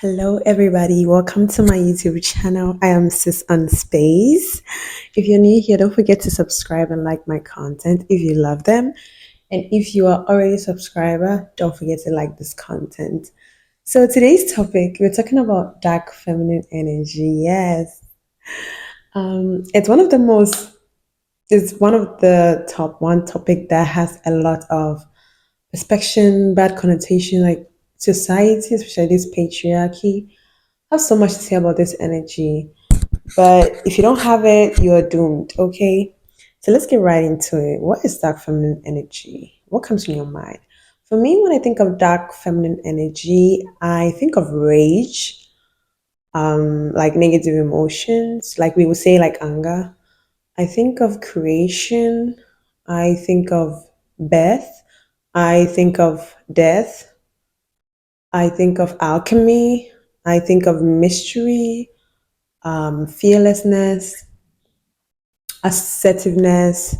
Hello, everybody. Welcome to my YouTube channel. I am Sis on Space. If you're new here, don't forget to subscribe and like my content if you love them. And if you are already a subscriber, don't forget to like this content. So, today's topic, we're talking about dark feminine energy. Yes. It's one of the most, it's one of the top one topic that has a lot of perspection, bad connotation, like society, especially this patriarchy have so much to say about this energy, but if you don't have it, you're doomed, okay? So let's get right into it. What is dark feminine energy? What comes in your mind? For me, when I think of dark feminine energy, I think of rage, like negative emotions, like we would say, like anger. I think of creation. I think of birth. I think of death. I think of alchemy. I think of mystery, fearlessness, assertiveness,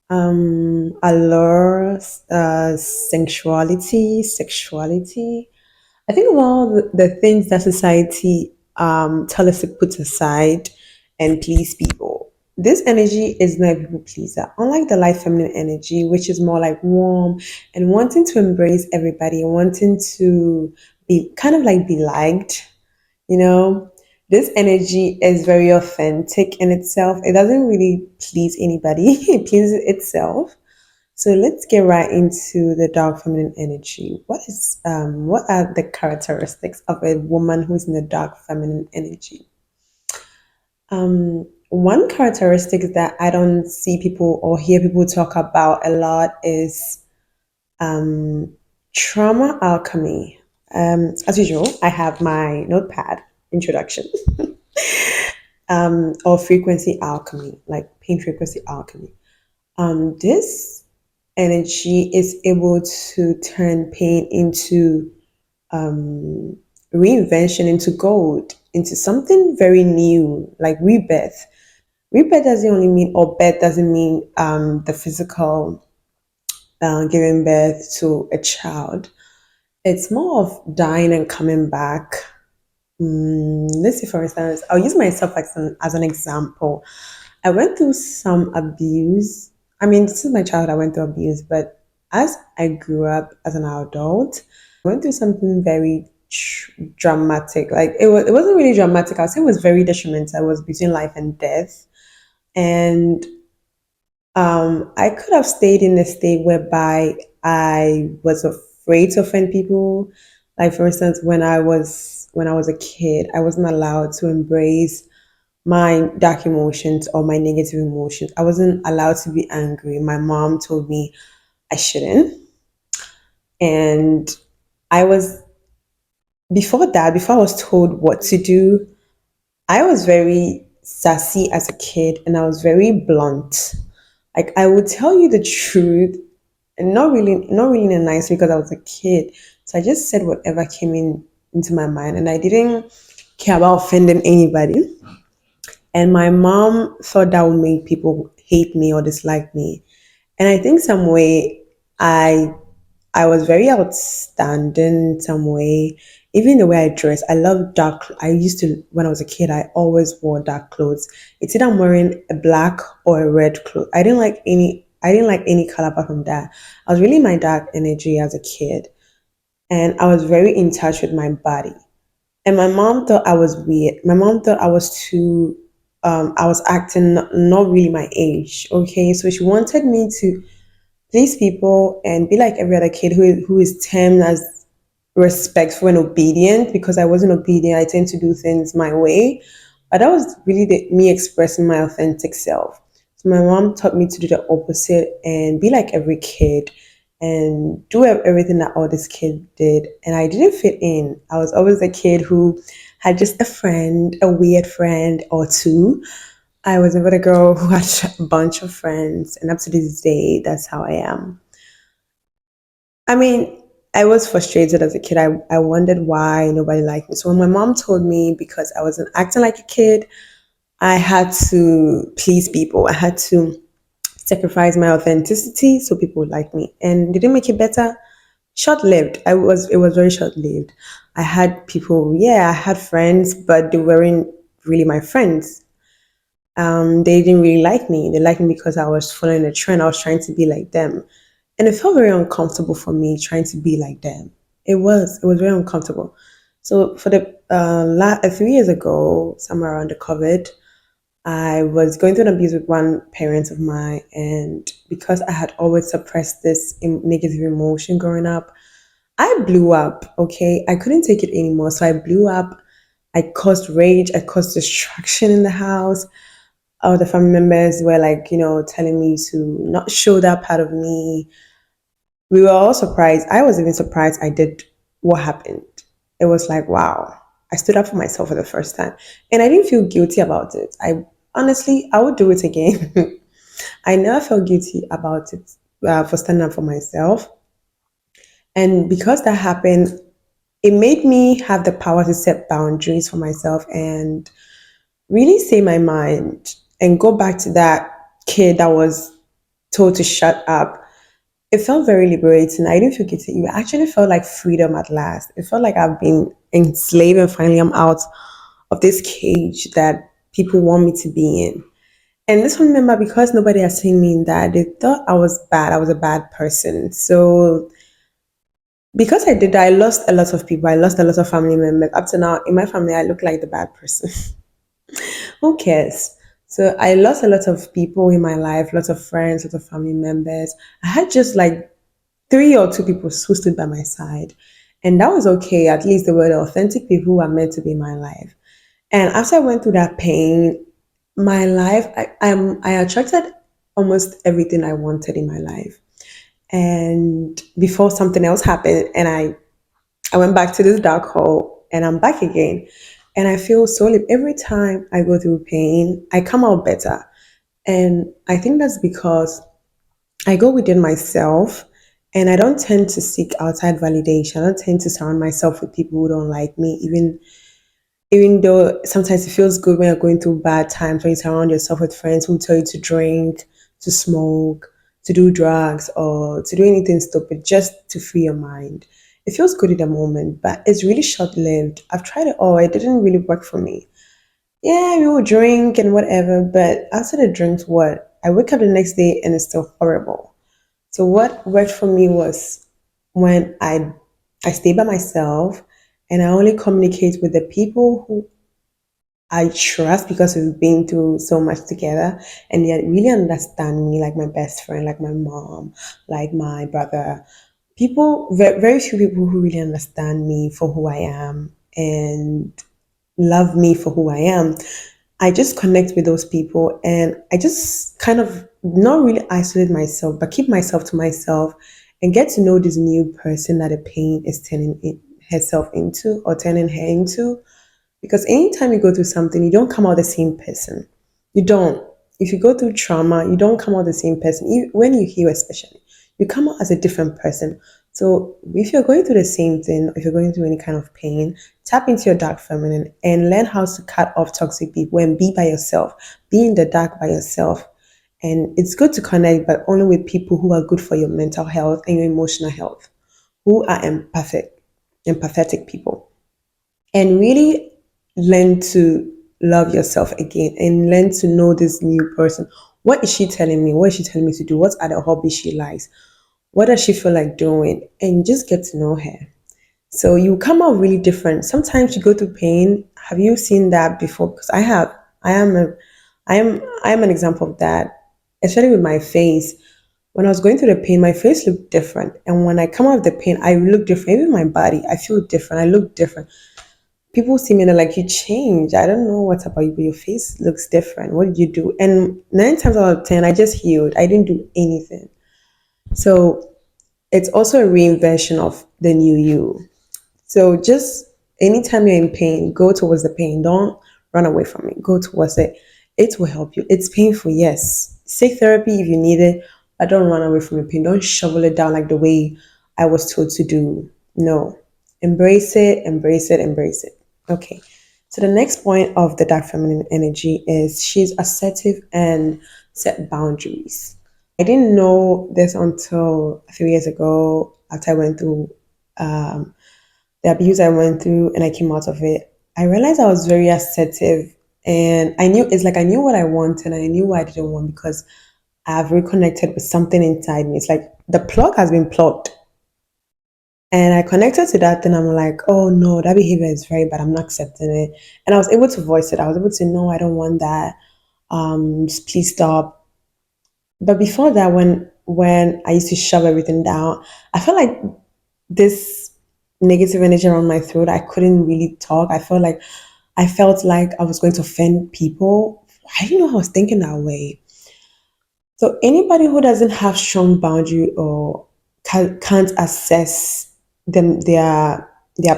allure, sensuality, sexuality. I think of all the things that society tell us to put aside and please people. This energy is not a people pleaser. Unlike the light feminine energy, which is more like warm and wanting to embrace everybody, wanting to be kind of like be liked, you know, this energy is very authentic in itself. It doesn't really please anybody, it pleases itself. So let's get right into the dark feminine energy. What are the characteristics of a woman who's in the dark feminine energy? One characteristic that I don't see people or hear people talk about a lot is um, trauma alchemy. As usual, I have my notepad introduction or frequency alchemy, like pain frequency alchemy. This energy is able to turn pain into reinvention, into gold, into something very new, like rebirth. Rebirth doesn't only mean, or birth doesn't mean the physical giving birth to a child. It's more of dying and coming back. Let's say, for instance, I'll use myself as an example. I went through some abuse. I mean, since my childhood, I went through abuse, but as I grew up as an adult, I went through something very dramatic. Like it wasn't really dramatic. I'd say it was very detrimental. It was between life and death. And I could have stayed in a state whereby I was afraid to offend people. Like for instance, when I was a kid, I wasn't allowed to embrace my dark emotions or my negative emotions. I wasn't allowed to be angry. My mom told me I shouldn't. And I was, before I was told what to do, I was very sassy as a kid and I was very blunt. Like I would tell you the truth and not really in a nice way because I was a kid. So I just said whatever came into my mind and I didn't care about offending anybody. And my mom thought that would make people hate me or dislike me. And I think some way I I was very outstanding some way. Even the way I dress, I love dark. I used to when I was a kid. I always wore dark clothes. It's either I'm wearing a black or a red clothes. I didn't like any. I didn't like any color apart from that. I was really my dark energy as a kid, and I was very in touch with my body. And my mom thought I was weird. My mom thought I was too. I was acting not really my age. Okay, so she wanted me to please people and be like every other kid who is termed as respectful and obedient because I wasn't obedient. I tend to do things my way. But that was really me expressing my authentic self. So my mom taught me to do the opposite and be like every kid and do everything that all this kid did. And I didn't fit in. I was always the kid who had just a friend, a weird friend or two. I was never the girl who had a bunch of friends, and up to this day, that's how I am. I mean, I was frustrated as a kid. I wondered why nobody liked me. So when my mom told me because I wasn't acting like a kid, I had to please people. I had to sacrifice my authenticity so people would like me. And did it make it better? short lived. It was very short lived. I had people, yeah, I had friends, but they weren't really my friends. They didn't really like me. They liked me because I was following a trend. I was trying to be like them. And it felt very uncomfortable for me trying to be like them. It was very uncomfortable. So for the a few years ago, somewhere around the COVID, I was going through an abuse with one parent of mine, and because I had always suppressed this negative emotion growing up, I blew up. Okay, I couldn't take it anymore, so I blew up. I caused rage. I caused destruction in the house. All the family members were like, telling me to not show that part of me. We were all surprised. I was even surprised I did what happened. It was like, wow, I stood up for myself for the first time. And I didn't feel guilty about it. I honestly, I would do it again. I never felt guilty about it for standing up for myself. And because that happened, it made me have the power to set boundaries for myself and really say my mind and go back to that kid that was told to shut up. It felt very liberating. I didn't feel guilty. It actually felt like freedom at last. It felt like I've been enslaved and finally I'm out of this cage that people want me to be in. And this one member, because nobody has seen me in that, they thought I was bad. I was a bad person. So because I did that, I lost a lot of people. I lost a lot of family members. Up to now, in my family, I look like the bad person. Who cares? So I lost a lot of people in my life, lots of friends, lots of family members. I had just like three or two people who stood by my side. And that was okay. At least they were the authentic people who are meant to be in my life. And after I went through that pain, my life, I attracted almost everything I wanted in my life. And before something else happened, and I went back to this dark hole, and I'm back again. And I feel so every time I go through pain, I come out better. And I think that's because I go within myself and I don't tend to seek outside validation. I don't tend to surround myself with people who don't like me, even though sometimes it feels good when you're going through bad times, when you surround yourself with friends who tell you to drink, to smoke, to do drugs, or to do anything stupid just to free your mind. It feels good in the moment, but it's really short lived. I've tried it all, it didn't really work for me. Yeah, we will drink and whatever, but after the drinks, what? I wake up the next day and it's still horrible. So what worked for me was when I stay by myself and I only communicate with the people who I trust because we've been through so much together and they really understand me, like my best friend, like my mom, like my brother. People, very few people who really understand me for who I am and love me for who I am. I just connect with those people and I just kind of not really isolate myself, but keep myself to myself and get to know this new person that the pain is turning herself into or turning her into. Because anytime you go through something, you don't come out the same person. You don't. If you go through trauma, you don't come out the same person. When you heal, especially, you come out as a different person. So if you're going through the same thing, if you're going through any kind of pain, tap into your dark feminine and learn how to cut off toxic people and be by yourself. Be in the dark by yourself. And it's good to connect, but only with people who are good for your mental health and your emotional health, who are empathetic people and really learn to love yourself again and learn to know this new person. What is she telling me? What is she telling me to do? What are the hobbies she likes? What does she feel like doing? And just get to know her. So you come out really different. Sometimes you go through pain. Have you seen that before? Because I have. I am an example of that, especially with my face. When I was going through the pain, my face looked different. And when I come out of the pain, I look different. Even my body, I feel different. I look different. People see me and they're like, you changed. I don't know what's about you, but your face looks different. What did you do? And nine times out of 10, I just healed. I didn't do anything. So it's also a reinvention of the new you. So just anytime you're in pain, go towards the pain. Don't run away from it. Go towards it. It will help you. It's painful, yes. Seek therapy if you need it, but don't run away from your pain. Don't shovel it down like the way I was told to do. No. Embrace it, embrace it, embrace it. Okay. So the next point of the dark feminine energy is she's assertive and set boundaries. I didn't know this until 3 years ago. after I went through um, the abuse I went through and I came out of it, I realized I was very assertive. And I knew it's like I knew what I wanted and I knew what I didn't want because I've reconnected with something inside me. It's like the plug has been plugged. And I connected to that, then I'm like, oh no, that behavior is very bad. I'm not accepting it. And I was able to voice it. I was able to know I don't want that. Please stop. But before that, when I used to shove everything down, I felt like this negative energy around my throat. I couldn't really talk. I felt like I was going to offend people. I didn't know I was thinking that way. So anybody who doesn't have strong boundary or can't assess them their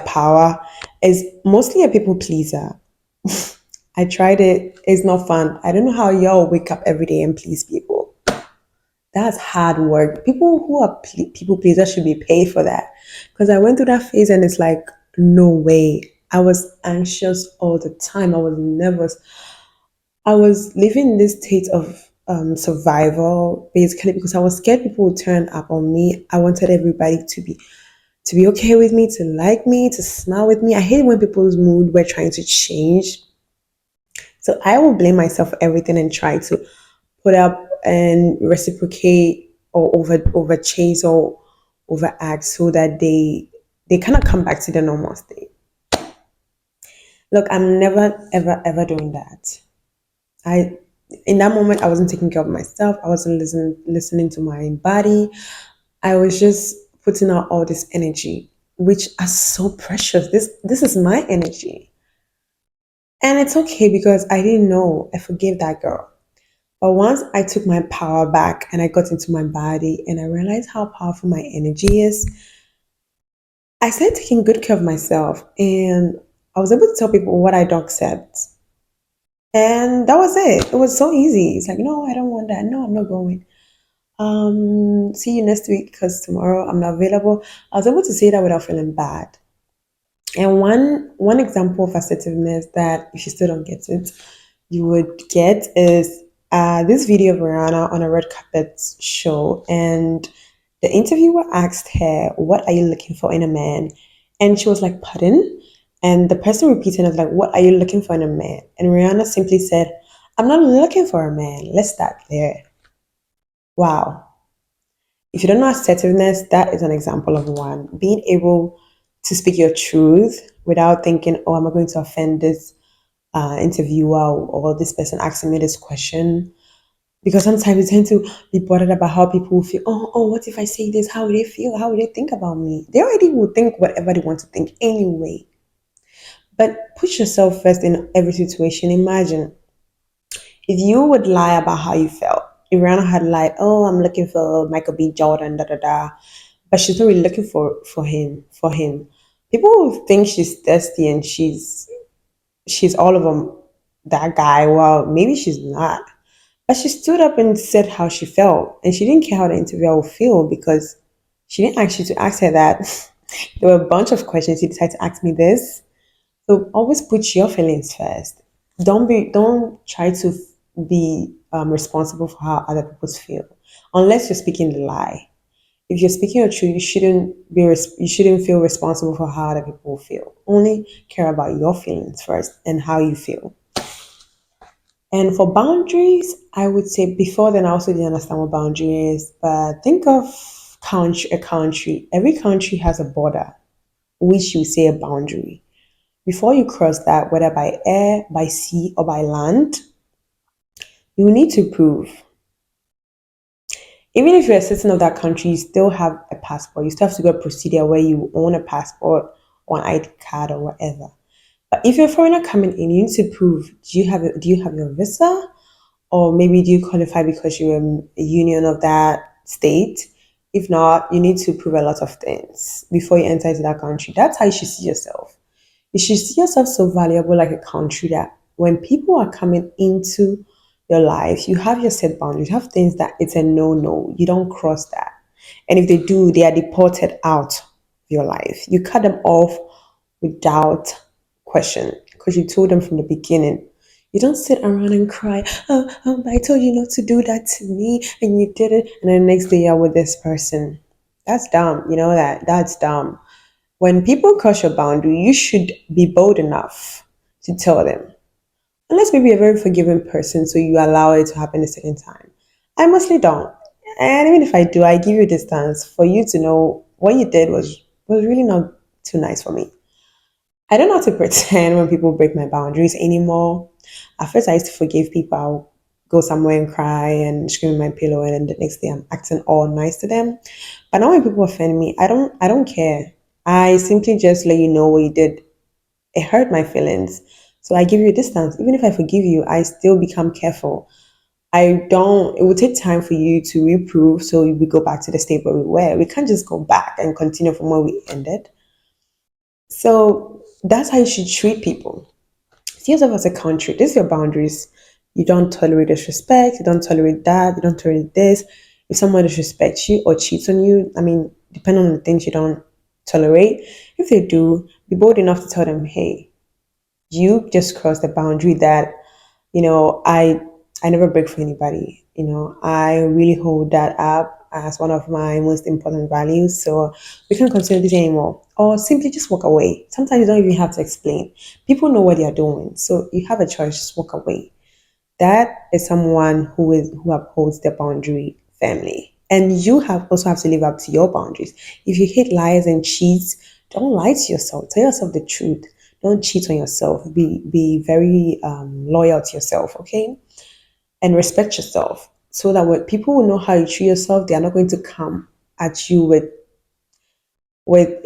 power is mostly a people pleaser. I tried it. It's not fun. I don't know how y'all wake up every day and please people. That's hard work. People who are people pleasers should be paid for that. Because I went through that phase and it's like, no way. I was anxious all the time. I was nervous. I was living in this state of survival basically because I was scared people would turn up on me. I wanted everybody to be okay with me, to like me, to smile with me. I hate when people's mood were trying to change. So I will blame myself for everything and try to put up and reciprocate or over chase or overact so that they kind of come back to the normal state. Look, I'm never ever doing that. I in that moment I wasn't taking care of myself. I wasn't listening to my body. I was just putting out all this energy, which are so precious. This is my energy. And it's okay because I didn't know. I forgave that girl. But once I took my power back and I got into my body and I realized how powerful my energy is, I started taking good care of myself and I was able to tell people what I don't accept. And that was it. It was so easy. It's like, no, I don't want that. No, I'm not going. See you next week because tomorrow I'm not available. I was able to say that without feeling bad. And one example of assertiveness that if you still don't get it, you would get is this video of Rihanna on a red carpet show, and the interviewer asked her, "What are you looking for in a man?" And she was like, "Pardon?" And the person repeated it like, "What are you looking for in a man?" And Rihanna simply said, "I'm not looking for a man. Let's start there." Wow. If you don't know assertiveness, that is an example of one. Being able to speak your truth without thinking, oh, am I going to offend this interviewer or this person asking me this question? Because sometimes we tend to be bothered about how people will feel. What if I say this? How would they feel? How would they think about me? They already will think whatever they want to think anyway. But put yourself first in every situation. Imagine if you would lie about how you felt. If Rihanna had lied, oh, I'm looking for Michael B. Jordan, da da da, but she's not really looking for him. People will think she's thirsty and she's all over that guy. Well, maybe she's not. But she stood up and said how she felt, and she didn't care how the interviewer would feel because she didn't ask you to ask her that. There were a bunch of questions. You decided to ask me this. So always put your feelings first. Don't try to be responsible for how other people feel, unless you're speaking the lie. If you're speaking your truth, you shouldn't feel responsible for how other people feel. Only care about your feelings first and how you feel. And for boundaries, I would say before then I also didn't understand what boundary is, but think of country a country. Every country has a border, which you say a boundary. Before you cross that, whether by air, by sea, or by land, you need to prove. Even if you're a citizen of that country, you still have a passport. You still have to go a procedure where you own a passport or an ID card or whatever. But if you're a foreigner coming in, you need to prove do you have your visa? Or maybe do you qualify because you're a union of that state? If not, you need to prove a lot of things before you enter into that country. That's how you should see yourself. You should see yourself so valuable like a country that when people are coming into your life, you have your set boundaries. You have things that it's a no. You don't cross that. And if they do, they are deported out of your life. You cut them off without question because you told them from the beginning. You don't sit around and cry, I told you not to do that to me and you did it. And then the next day you're with this person. That's dumb. You know that's dumb. When people cross your boundary, you should be bold enough to tell them. Unless maybe you're a very forgiving person, so you allow it to happen a second time. I mostly don't. And even if I do, I give you distance for you to know what you did was really not too nice for me. I don't know how to pretend when people break my boundaries anymore. At first, I used to forgive people. I'll go somewhere and cry and scream in my pillow, and then the next day I'm acting all nice to them. But now when people offend me, I don't care. I simply just let you know what you did. It hurt my feelings. So I give you distance. Even if I forgive you, I still become careful. I don't, it will take time for you to reprove so we go back to the state where we were. We can't just go back and continue from where we ended. So that's how you should treat people. See yourself as a country. This is your boundaries. You don't tolerate disrespect. You don't tolerate that. You don't tolerate this. If someone disrespects you or cheats on you, I mean, depending on the things you don't tolerate, if they do, be bold enough to tell them, hey, you just crossed the boundary that I never break for anybody. I really hold that up as one of my most important values. So we can't continue this anymore. Or simply just walk away. Sometimes you don't even have to explain. People know what they are doing. So you have a choice, just walk away. That is someone who upholds their boundary firmly. And you have also have to live up to your boundaries. If you hate lies and cheats, don't lie to yourself. Tell yourself the truth. Don't cheat on yourself. Be very loyal to yourself, okay? And respect yourself, so that when people will know how you treat yourself, they are not going to come at you with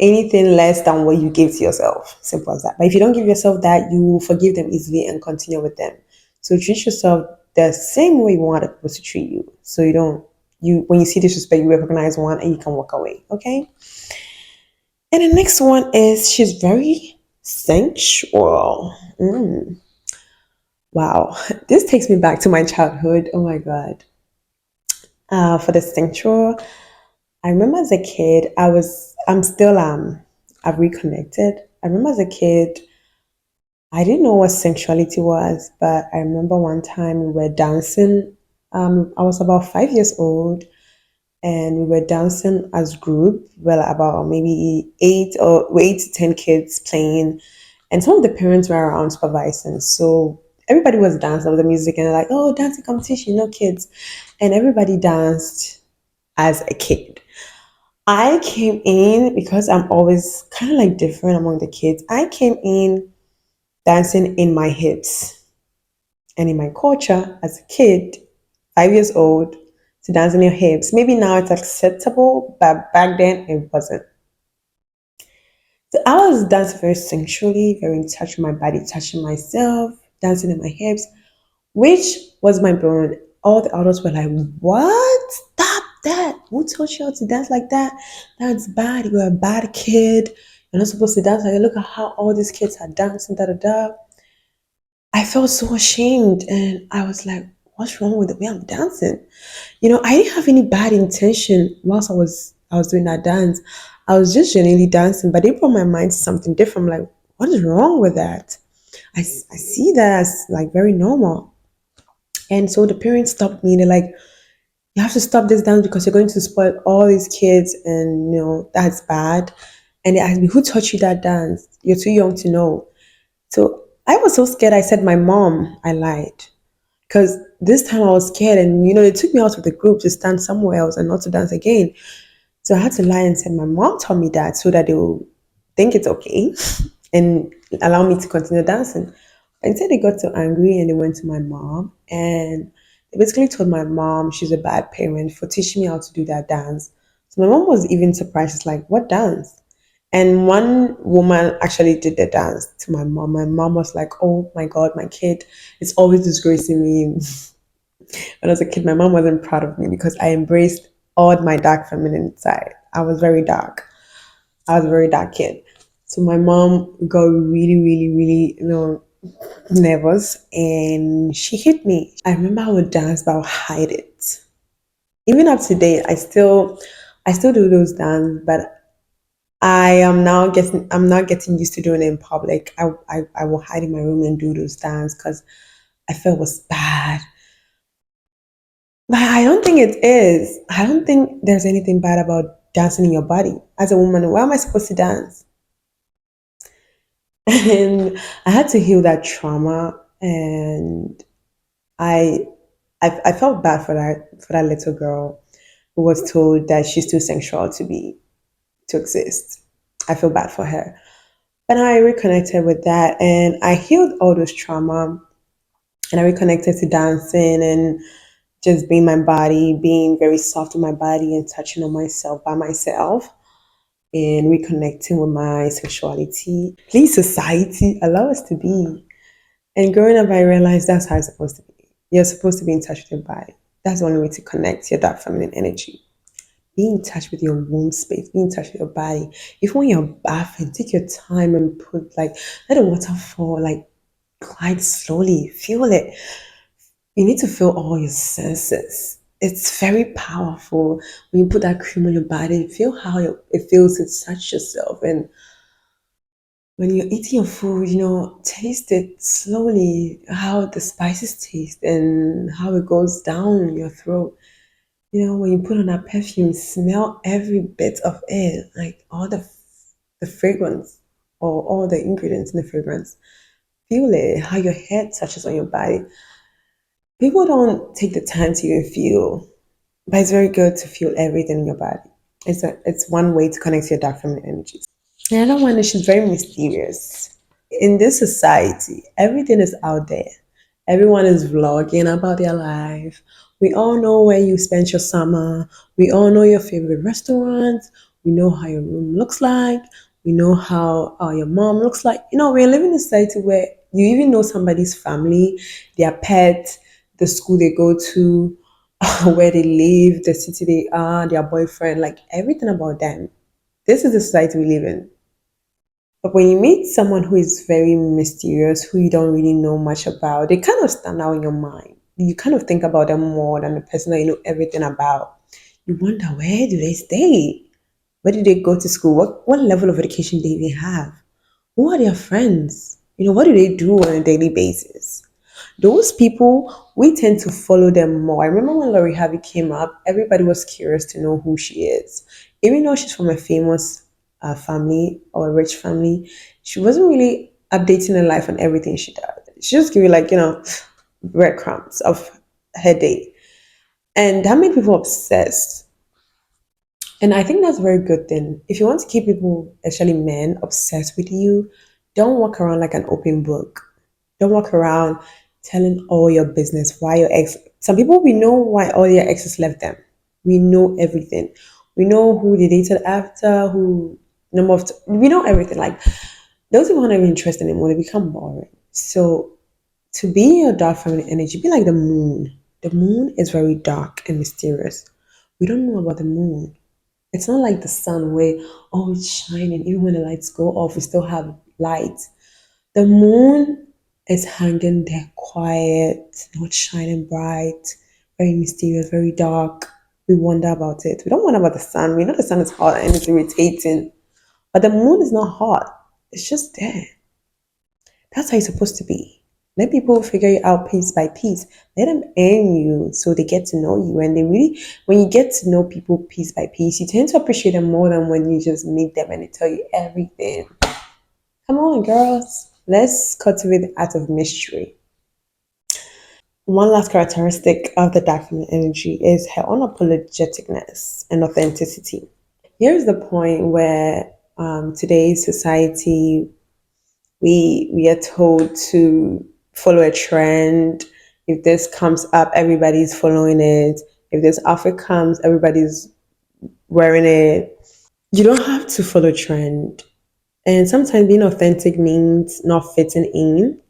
anything less than what you give to yourself. Simple as that. But if you don't give yourself that, you will forgive them easily and continue with them. So treat yourself the same way you want other people to treat you. So you don't you when you see disrespect, you recognize one and you can walk away. Okay. And the next one is she's very sensual. Wow. This takes me back to my childhood. Oh my god. For the sensual, I remember as a kid, I'm still I've reconnected. I remember as a kid, I didn't know what sexuality was, but I remember one time we were dancing. I was about 5 years old, and we were dancing as group. Well, about maybe 8 to 10 kids playing, and some of the parents were around supervising. So everybody was dancing with the music, and they're like, "Oh, dancing competition, kids," and everybody danced as a kid. I came in because I'm always kind of like different among the kids. I came in dancing in my hips. And in my culture as a kid, 5 years old, to dance in your hips. Maybe now it's acceptable, but back then it wasn't. So I was dancing very sensually, very in touch with my body, touching myself, dancing in my hips, which was my blowing. All the adults were like, "What? Stop that! Who taught you how to dance like that? That's bad. You're a bad kid. You're not supposed to dance like that. Look at how all these kids are dancing, da da da." I felt so ashamed and I was like, what's wrong with the way I'm dancing? I didn't have any bad intention whilst I was doing that dance. I was just genuinely dancing, but it brought my mind to something different. I'm like, what is wrong with that? I see that as like very normal. And so the parents stopped me. They're like, you have to stop this dance because you're going to spoil all these kids and that's bad. And they asked me, who taught you that dance? You're too young to know. So I was so scared. I said, my mom. I lied. Because this time I was scared and, they took me out of the group to stand somewhere else and not to dance again. So I had to lie and say, my mom told me that so that they will think it's okay and allow me to continue dancing. Instead, they got so angry and they went to my mom and they basically told my mom she's a bad parent for teaching me how to do that dance. So my mom was even surprised. She's like, what dance? And one woman actually did the dance to my mom. My mom was like, oh my God, my kid is always disgracing me. When I was a kid, my mom wasn't proud of me because I embraced all my dark feminine side. I was very dark. I was a very dark kid. So my mom got really, really, really, nervous and she hit me. I remember I would dance, but I would hide it. Even up to date, I still do those dance, but I'm not getting used to doing it in public. I will hide in my room and do those dance because I felt it was bad. But I don't think it is. I don't think there's anything bad about dancing in your body. As a woman, why am I supposed to dance? And I had to heal that trauma, and I, I felt bad for that little girl who was told that she's too sensual to exist. I feel bad for her. But I reconnected with that, and I healed all those trauma, and I reconnected to dancing and just being my body, being very soft with my body and touching on myself by myself and reconnecting with my sexuality. Please, society, allow us to be. And growing up, I realized that's how it's supposed to be. You're supposed to be in touch with your body. That's the only way to connect your dark feminine energy. Be in touch with your womb space. Be in touch with your body. If when you're bathing, take your time and put like let the water fall, like glide slowly. Feel it. You need to feel all your senses. It's very powerful when you put that cream on your body. Feel how it feels to touch yourself, and when you're eating your food, taste it slowly, how the spices taste and how it goes down your throat. When you put on that perfume, smell every bit of it, like all the fragrance or all the ingredients in the fragrance. Feel it, how your head touches on your body. People don't take the time to even feel, but it's very good to feel everything in your body. It's one way to connect to your dark feminine energies. Another one is she's very mysterious. In this society, everything is out there. Everyone is vlogging about their life. We all know where you spent your summer. We all know your favorite restaurants. We know how your room looks like. We know how your mom looks like. We're living in a society where you even know somebody's family, their pet, the school they go to, where they live, the city they are, their boyfriend, like everything about them. This is the society we live in. But when you meet someone who is very mysterious, who you don't really know much about, they kind of stand out in your mind. You kind of think about them more than the person that you know everything about. You wonder, where do they stay? Where do they go to school? What level of education do they have? Who are their friends? What do they do on a daily basis? Those people, we tend to follow them more. I remember when Lori Harvey came up, everybody was curious to know who she is. Even though she's from a famous family or a rich family, she wasn't really updating her life on everything she does. She just give you breadcrumbs of her day. And that made people obsessed. And I think that's a very good thing. If you want to keep people, especially men, obsessed with you, don't walk around like an open book. Don't walk around telling all your business why your ex. Some people, we know why all your exes left them. We know everything. We know who they dated after, who number of. We know everything. Like those people are not even interested anymore. They become boring. So to be in your dark feminine energy, be like the moon. The moon is very dark and mysterious. We don't know about the moon. It's not like the sun where, oh, it's shining. Even when the lights go off, we still have light. The moon is hanging there quiet, not shining bright, very mysterious, very dark. We wonder about it. We don't wonder about the sun. We know the sun is hot and it's irritating. But the moon is not hot. It's just there. That's how it's supposed to be. Let people figure you out piece by piece. Let them earn you so they get to know you. And they really, when you get to know people piece by piece, you tend to appreciate them more than when you just meet them and they tell you everything. Come on, girls. Let's cultivate the art of mystery. One last characteristic of the dark feminine energy is her unapologeticness and authenticity. Here's the point where today's society we are told to follow a trend. If this comes up, everybody's following it. If this outfit comes, everybody's wearing it. You don't have to follow trend. And sometimes being authentic means not fitting in.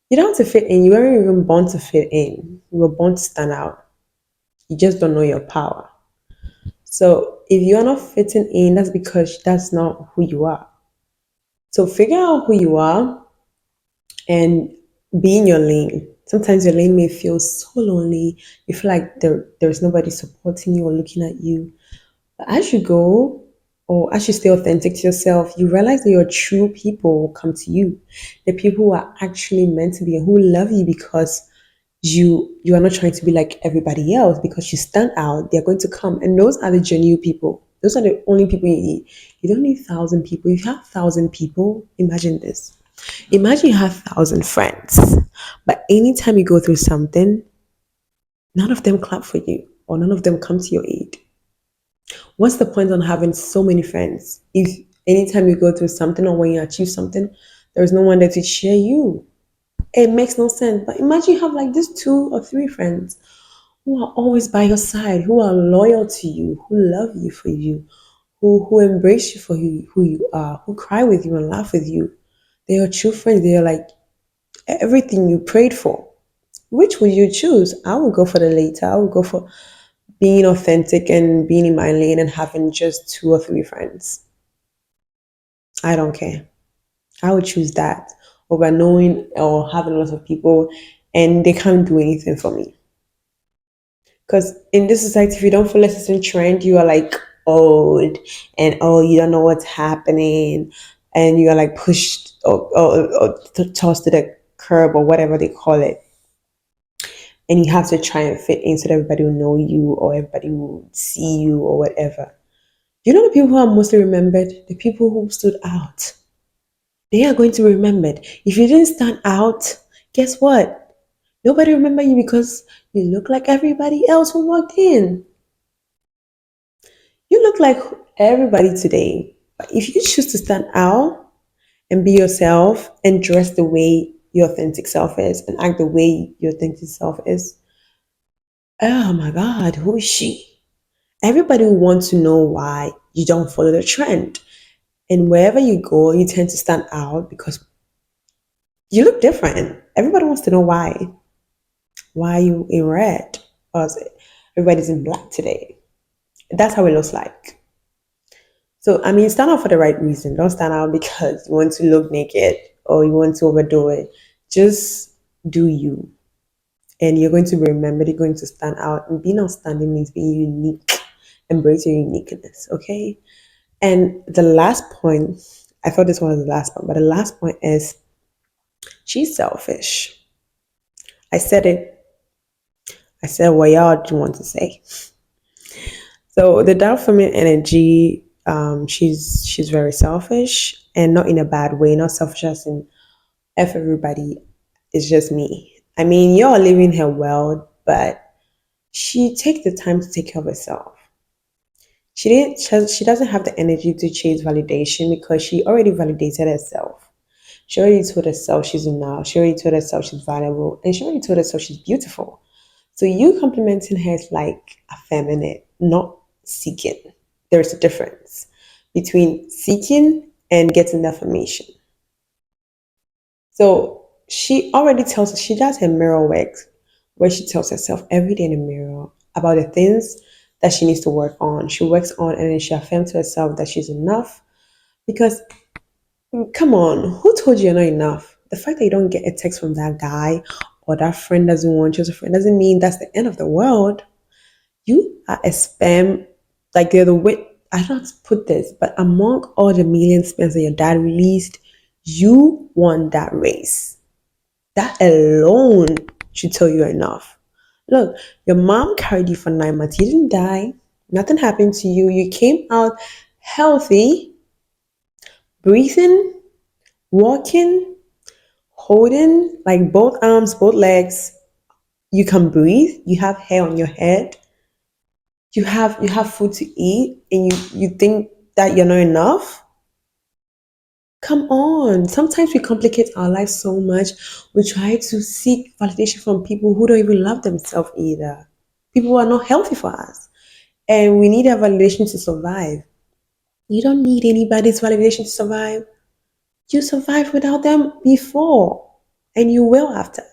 You don't have to fit in. You weren't even born to fit in. You were born to stand out. You just don't know your power. So if you're not fitting in, that's because that's not who you are. So figure out who you are and be in your lane. Sometimes your lane may feel so lonely. You feel like there's nobody supporting you or looking at you. But as you go, or as you stay authentic to yourself, you realize that your true people will come to you. The people who are actually meant to be and who love you because You are not trying to be like everybody else because you stand out. They're going to come, and those are the genuine people. Those are the only people you need. You don't need 1,000 people. If you have 1,000 people, imagine this. Imagine you have 1,000 friends, but anytime you go through something, none of them clap for you or none of them come to your aid. What's the point on having so many friends if anytime you go through something or when you achieve something, there's no one there to cheer you? It makes no sense. But imagine you have like these 2 or 3 friends who are always by your side, who are loyal to you, who love you for you, who embrace you for who you are, who cry with you and laugh with you. They are true friends. They are like everything you prayed for. Which would you choose? I would go for the later. I would go for being authentic and being in my lane and having just 2 or 3 friends. I don't care. I would choose that over knowing or having lots of people and they can't do anything for me. Because in this society, if you don't follow a certain trend, you are like old and oh, you don't know what's happening, and you are like pushed or tossed to the curb or whatever they call it. And you have to try and fit in so that everybody will know you or everybody will see you or whatever. You know the people who are mostly remembered? The people who stood out. They are going to be remembered. If you didn't stand out, guess what? Nobody remember you because you look like everybody else who walked in. You look like everybody today. But if you choose to stand out and be yourself and dress the way your authentic self is and act the way your authentic self is, oh my God, who is she? Everybody will want to know why you don't follow the trend. And wherever you go, you tend to stand out because you look different. Everybody wants to know why. Why are you in red? Or is it everybody's in black today? That's how it looks like. So, I mean, stand out for the right reason. Don't stand out because you want to look naked or you want to overdo it. Just do you. And you're going to be remembered. You're going to stand out. And being outstanding means being unique. Embrace your uniqueness, okay? And the last point, I thought this one was the last point, but the last point is she's selfish. I said it. I said what y'all do want to say. So the dark feminine energy, she's very selfish and not in a bad way, not selfish as in F everybody, it's just me. I mean, you're living her world, but she takes the time to take care of herself. She doesn't have the energy to chase validation because she already validated herself. She already told herself she's enough. She already told herself she's valuable. And she already told herself she's beautiful. So you complimenting her is like effeminate, not seeking. There's a difference between seeking and getting the affirmation. So she already tells us, she does her mirror work where she tells herself every day in the mirror about the things that she needs to work on. She works on and then she affirms to herself that she's enough because come on, who told you you're not enough? The fact that you don't get a text from that guy or that friend doesn't want you as a friend doesn't mean that's the end of the world. You are a spam, like you're the way, I don't know how to put this, but among all the million spams that your dad released, you won that race. That alone should tell you enough. Look, your mom carried you for 9 months. You didn't die. Nothing happened to you. You came out healthy, breathing, walking, holding like both arms, both legs. You can breathe. You have hair on your head. You have food to eat, and you think that you're not enough. Come on. Sometimes we complicate our lives so much. We try to seek validation from people who don't even love themselves either. People who are not healthy for us. And we need a validation to survive. You don't need anybody's validation to survive. You survived without them before, and you will after.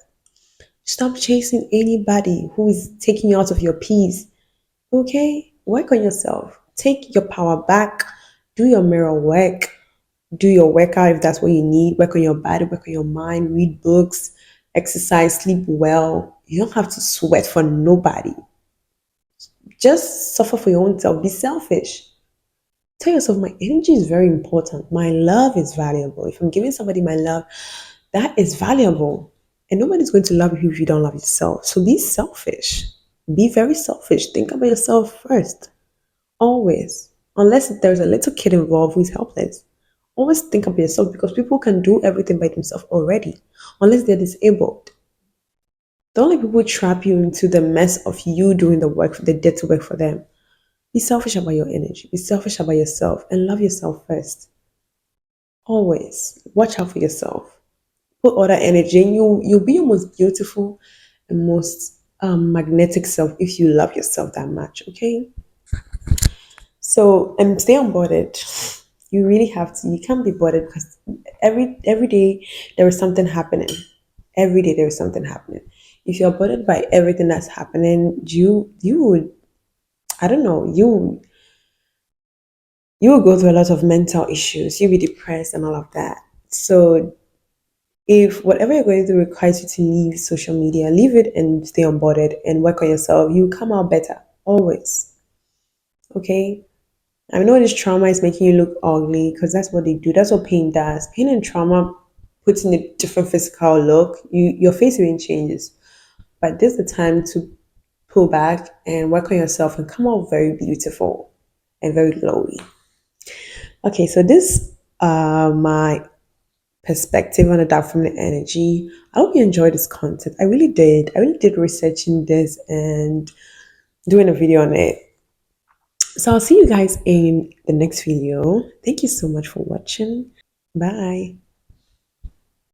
Stop chasing anybody who is taking you out of your peace. Okay? Work on yourself. Take your power back. Do your mirror work. Do your workout if that's what you need. Work on your body, work on your mind, read books, exercise, sleep well. You don't have to sweat for nobody. Just suffer for your own self. Be selfish. Tell yourself my energy is very important. My love is valuable. If I'm giving somebody my love, that is valuable. And nobody's going to love you if you don't love yourself. So be selfish. Be very selfish. Think about yourself first. Always. Unless there's a little kid involved who's helpless. Always think about yourself because people can do everything by themselves already, unless they're disabled. Don't let people trap you into the mess of you doing the work, the dirty work for them. Be selfish about your energy. Be selfish about yourself and love yourself first. Always. Watch out for yourself. Put all that energy and you'll be your most beautiful and most magnetic self if you love yourself that much, okay? So and stay unbothered. You really have to. You can't be bothered because every day there is something happening. Every day there is something happening. If you're bothered by everything that's happening, you would, I don't know, you will go through a lot of mental issues. You'll be depressed and all of that. So if whatever you're going through requires you to leave social media, leave it and stay unbothered and work on yourself. You come out better always. Okay. I know this trauma is making you look ugly because that's what they do. That's what pain does. Pain and trauma puts in a different physical look. Your face even changes. But this is the time to pull back and work on yourself and come out very beautiful and very glowy. Okay, so this my perspective on the dark feminine energy. I hope you enjoyed this content. I really did. I really did researching this and doing a video on it. So I'll see you guys in the next video. Thank you so much for watching. Bye.